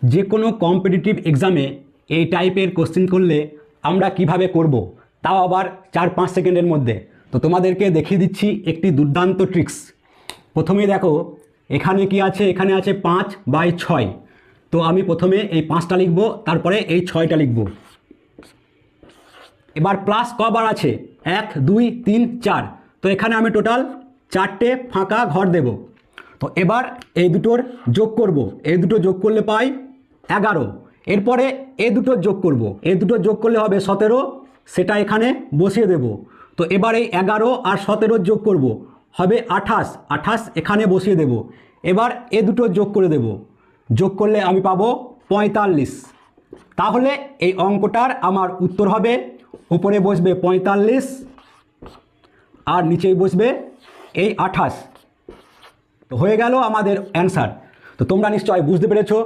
যে কোনো কম্পিটিটিভ এক্সামে এই টাইপের কোশ্চেন করলে আমরা কিভাবে করব, তাও আবার 4-5 সেকেন্ডের মধ্যে। তো তোমাদেরকে দেখিয়ে দিচ্ছি একটি দুর্দান্ত ট্রিক্স। প্রথমেই দেখো এখানে কি আছে, এখানে আছে 5/6। তো আমি প্রথমে এই 5টা লিখব, তারপরে এই 6টা লিখব। এবার প্লাস কবার আছে, 1 2 3 4। তো এখানে আমি টোটাল 4টে ফাঁকা ঘর দেব। তো এবার এই দুটোর যোগ করব, এই দুটো যোগ করলে পাই 11। এরপরে এই দুটো যোগ করব, এই দুটো যোগ করলে হবে 17, সেটা এখানে বসিয়ে দেব। তো এবার এই 11 আর 17 যোগ করব, হবে 28, 28 এখানে বসিয়ে দেব। এবার এই দুটো যোগ করে দেব, যোগ করলে আমি পাবো 45। তাহলে এই অঙ্কটার আমার উত্তর হবে, উপরে বসবে 45 আর নিচেই বসবে এই 28। তো হয়ে গেল আমাদের অ্যান্সার। তো তোমরা নিশ্চয়ই বুঝতে পেরেছো